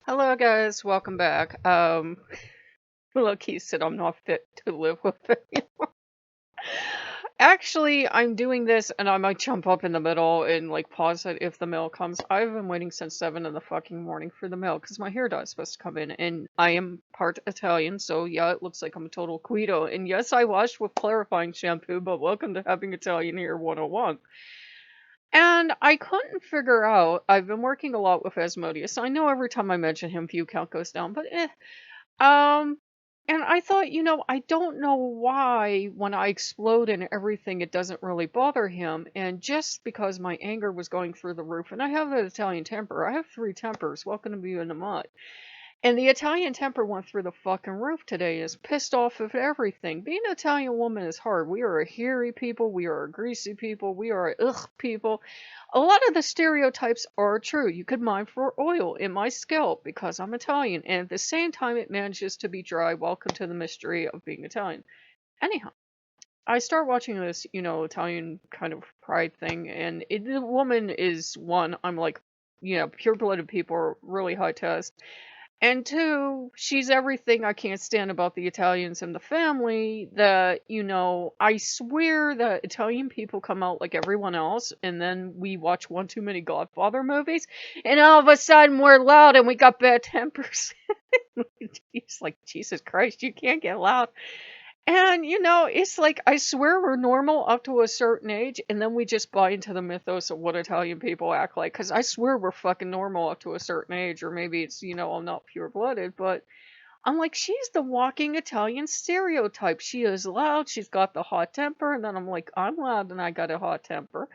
Hello guys, welcome back. Loki said I'm not fit to live with it. Actually, I'm doing this and I might jump up in the middle and like pause it if the mail comes. I've been waiting since 7 in the fucking morning for the mail because my hair dye is supposed to come in and I am part Italian, so yeah, it looks like I'm a total Guido. And yes, I washed with clarifying shampoo, but welcome to having Italian hair 101. And I couldn't figure out, I've been working a lot with Asmodeus. I know every time I mention him, view count goes down, but um, and I thought, I don't know why when I explode and everything, it doesn't really bother him. And just because my anger was going through the roof, and I have an Italian temper, I have three tempers. Welcome to be in the mud. And the Italian temper went through the fucking roof today. Is pissed off of everything. Being an Italian woman is hard. We are a hairy people. We are a greasy people. We are a ugh people. A lot of the stereotypes are true. You could mine for oil in my scalp because I'm Italian. And at the same time, it manages to be dry. Welcome to the mystery of being Italian. Anyhow, I start watching this, Italian kind of pride thing. And the woman is one. I'm like, pure blooded people are really high test. And two, she's everything I can't stand about the Italians and the family. That, I swear that Italian people come out like everyone else, and then we watch one too many Godfather movies, and all of a sudden we're loud and we got bad tempers. It's like, Jesus Christ, you can't get loud. And, it's like, I swear we're normal up to a certain age, and then we just buy into the mythos of what Italian people act like. Because I swear we're fucking normal up to a certain age, or maybe it's, I'm not pure blooded, but I'm like, she's the walking Italian stereotype. She is loud, she's got the hot temper, and then I'm like, I'm loud and I got a hot temper.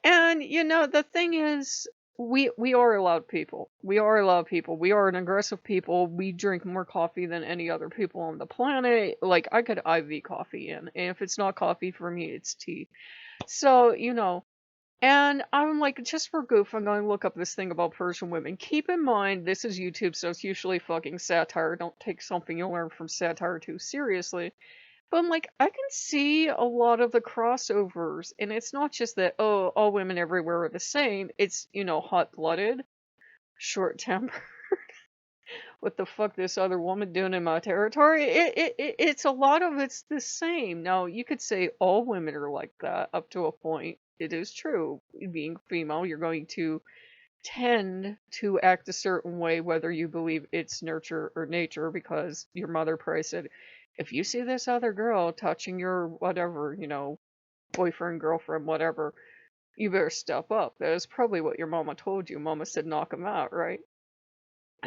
And the thing is, we are loud people. We are loud people. We are an aggressive people. We drink more coffee than any other people on the planet. Like, I could IV coffee in, and if it's not coffee for me, it's tea. So, and I'm like, just for goof, I'm going to look up this thing about Persian women. Keep in mind, this is YouTube, so it's usually fucking satire. Don't take something you learn from satire too seriously. But I'm like, I can see a lot of the crossovers, and it's not just that, oh, all women everywhere are the same. It's, hot-blooded, short-tempered. What the fuck this other woman doing in my territory? It's a lot of it's the same. Now, you could say all women are like that up to a point. It is true. Being female, you're going to tend to act a certain way, whether you believe it's nurture or nature, because your mother probably said, if you see this other girl touching your whatever, boyfriend, girlfriend, whatever, you better step up. That is probably what your mama told you. Mama said knock him out, right?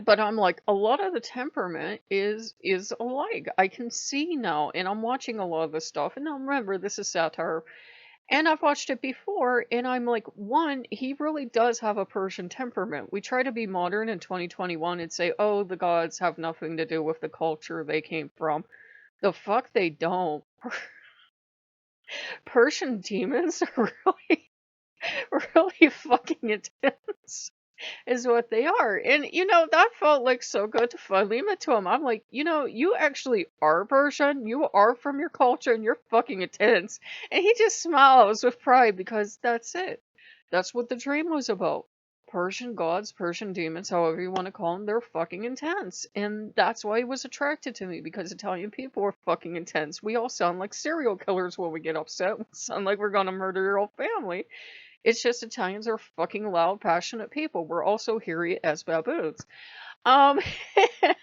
But I'm like, a lot of the temperament is alike. I can see now, and I'm watching a lot of this stuff. And now remember, this is satire, and I've watched it before, and I'm like, one, he really does have a Persian temperament. We try to be modern in 2021 and say, oh, the gods have nothing to do with the culture they came from. The fuck they don't. Persian demons are really, really fucking intense, is what they are. And, that felt like so good to Philemon to him. I'm like, you actually are Persian. You are from your culture and you're fucking intense. And he just smiles with pride because that's it. That's what the dream was about. Persian gods, Persian demons, however you want to call them, they're fucking intense. And that's why he was attracted to me, because Italian people are fucking intense. We all sound like serial killers when we get upset. We sound like we're gonna murder your whole family. It's just Italians are fucking loud, passionate people. We're also hairy as baboons. Um,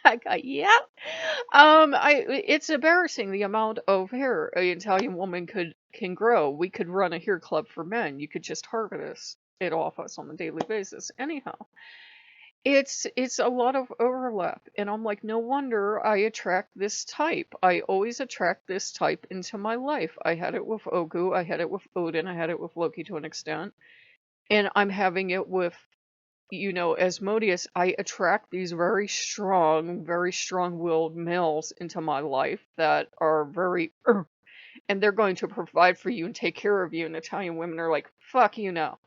I got, yeah. It's embarrassing the amount of hair an Italian woman can grow. We could run a hair club for men. You could just harvest it off us on a daily basis. Anyhow, it's a lot of overlap, and I'm like, no wonder I attract this type. I always attract this type into my life. I had it with Ogu, I had it with Odin, I had it with Loki to an extent, and I'm having it with, Asmodeus. I attract these very strong-willed males into my life that are very, and they're going to provide for you and take care of you. And Italian women are like, fuck you now.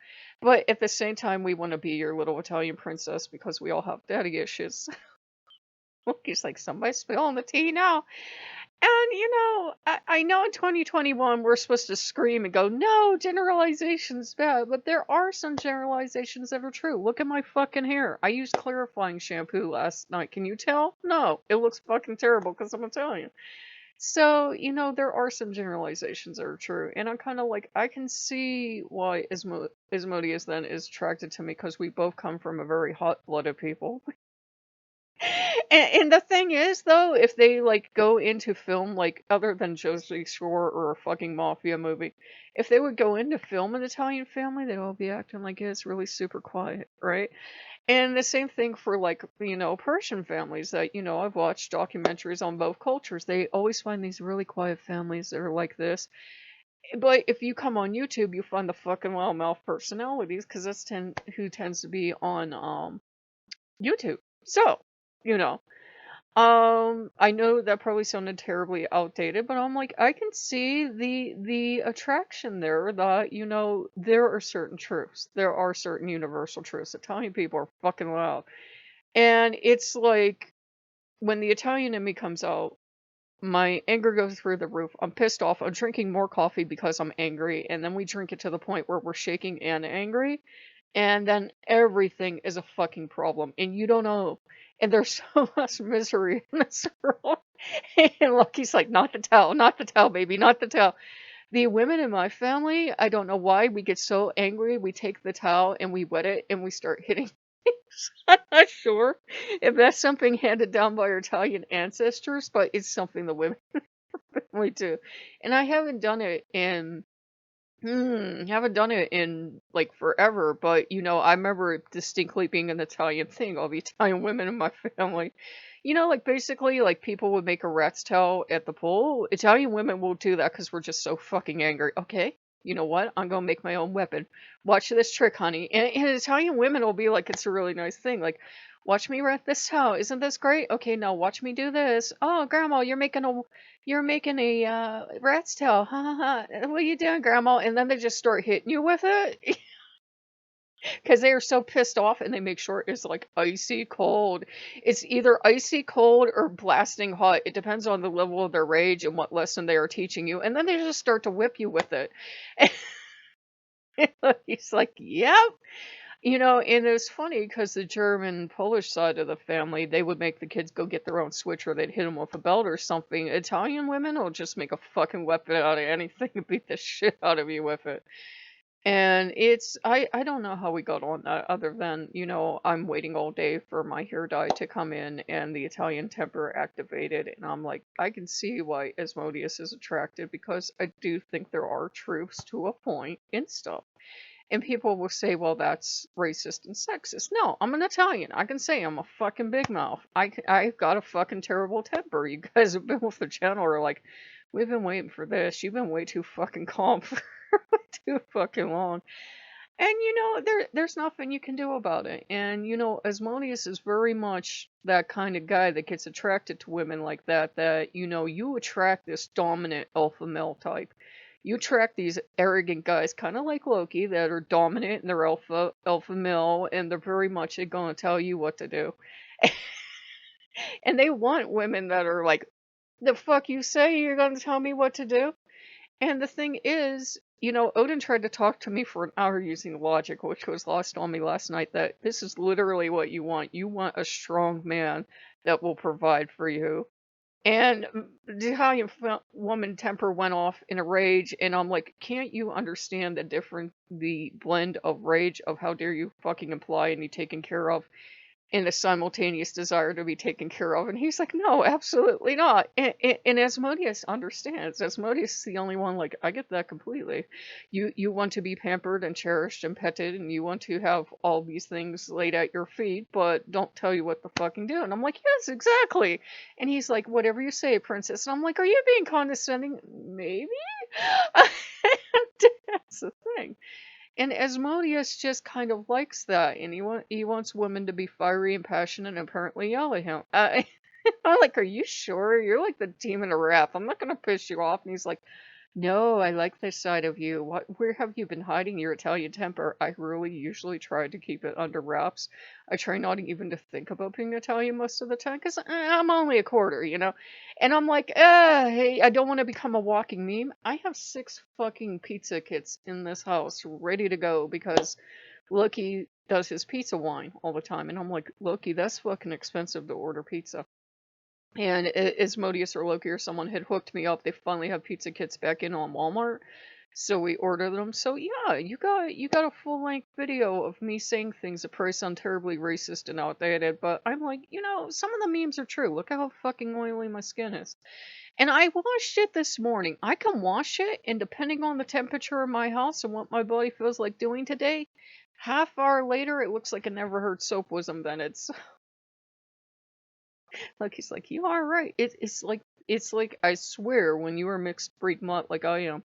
But at the same time, we want to be your little Italian princess because we all have daddy issues. He's like, somebody's spilling the tea now. And, I know in 2021 we're supposed to scream and go, no, generalization's bad, but there are some generalizations that are true. Look at my fucking hair. I used clarifying shampoo last night. Can you tell? No, it looks fucking terrible because I'm Italian. So, there are some generalizations that are true. And I'm kind of like, I can see why Asmodeus then is attracted to me because we both come from a very hot-blooded people. And the thing is, though, if they like go into film, like other than Jersey Shore or a fucking mafia movie, if they would go into film an Italian family, they'd all be acting like it's really super quiet, right? And the same thing for like, Persian families that, I've watched documentaries on both cultures. They always find these really quiet families that are like this. But if you come on YouTube, you find the fucking loudmouth personalities because who tends to be on YouTube. So, you know. I know that probably sounded terribly outdated, but I'm like, I can see the attraction there that, there are certain truths. There are certain universal truths. Italian people are fucking loud. And it's like when the Italian in me comes out, my anger goes through the roof. I'm pissed off. I'm drinking more coffee because I'm angry, and then we drink it to the point where we're shaking and angry, and then everything is a fucking problem, and you don't know. And there's so much misery in this world. And Lucky's like, not the towel, baby, not the towel. The women in my family, I don't know why, we get so angry, we take the towel and we wet it and we start hitting. I'm not sure if that's something handed down by our Italian ancestors, but it's something the women we do. And I haven't done it in haven't done it in like forever, but I remember it distinctly being an Italian thing. All the Italian women in my family, like basically, like people would make a rat's tail at the pool. Italian women will do that because we're just so fucking angry. Okay, you know what? I'm gonna make my own weapon. Watch this trick, honey. And Italian women will be like, it's a really nice thing. Like, watch me rat this towel. Isn't this great? Okay, now watch me do this. Oh, grandma, you're making a rat's tail. Ha ha ha. What are you doing, grandma? And then they just start hitting you with it because they are so pissed off and they make sure it's like icy cold. It's either icy cold or blasting hot. It depends on the level of their rage and what lesson they are teaching you. And then they just start to whip you with it. He's like, yep. And it's funny because the German Polish side of the family, they would make the kids go get their own switch or they'd hit them with a belt or something. Italian women will just make a fucking weapon out of anything and beat the shit out of you with it. And I don't know how we got on that other than, I'm waiting all day for my hair dye to come in and the Italian temper activated. And I'm like, I can see why Asmodeus is attracted because I do think there are truths to a point and stuff. And people will say, well, that's racist and sexist. No, I'm an Italian. I can say I'm a fucking big mouth. I've got a fucking terrible temper. You guys have been with the channel are like, we've been waiting for this. You've been way too fucking calm for too fucking long. And there's nothing you can do about it. And Asmodeus is very much that kind of guy that gets attracted to women like that. That you attract this dominant alpha male type. You attract these arrogant guys, kind of like Loki, that are dominant and they're alpha male, and they're very much going to tell you what to do. And they want women that are like, the fuck you say you're going to tell me what to do? And the thing is, Odin tried to talk to me for an hour using logic, which was lost on me last night, that this is literally what you want. You want a strong man that will provide for you. And the Italian woman temper went off in a rage, and I'm like, can't you understand the blend of rage of how dare you fucking imply and be taken care of, and a simultaneous desire to be taken care of? And he's like, no, absolutely not. And Asmodeus understands. Asmodeus is the only one like, I get that completely. You want to be pampered and cherished and petted, and you want to have all these things laid at your feet, but don't tell you what to fucking do. And I'm like, yes, exactly. And he's like, whatever you say, princess. And I'm like, are you being condescending? Maybe. That's the thing. And Asmodeus just kind of likes that, and he wants women to be fiery and passionate and apparently yell at him. I'm like, are you sure? You're like the demon of wrath. I'm not gonna piss you off. And he's like, No, I like this side of you. Where have you been hiding your Italian temper? I really usually try to keep it under wraps. I try not even to think about being Italian most of the time because I'm only a quarter, you know? And I'm like, hey, I don't want to become a walking meme. I have 6 fucking pizza kits in this house ready to go because Loki does his pizza wine all the time. And I'm like, Loki, that's fucking expensive to order pizza. And Asmodeus or Loki or someone had hooked me up. They finally have pizza kits back in on Walmart, so we ordered them. So yeah, you got a full length video of me saying things that probably sound terribly racist and outdated, but I'm like, some of the memes are true. Look how fucking oily my skin is. And I washed it this morning. I can wash it, and depending on the temperature of my house and what my body feels like doing today, half hour later it looks like a never heard soap was invented. So like he's like, you are right. It's like I swear when you are mixed breed mutt like I am,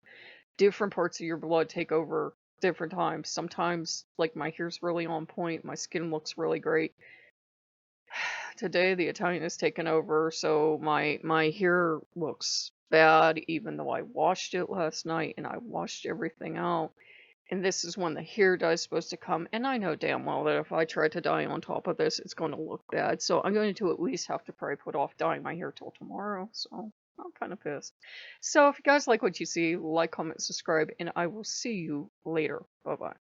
different parts of your blood take over different times. Sometimes like my hair's really on point, my skin looks really great. Today the Italian has taken over, so my hair looks bad even though I washed it last night and I washed everything out. And this is when the hair dye is supposed to come. And I know damn well that if I try to dye on top of this, it's going to look bad. So I'm going to at least have to probably put off dyeing my hair till tomorrow. So I'm kind of pissed. So if you guys like what you see, like, comment, subscribe, and I will see you later. Bye bye.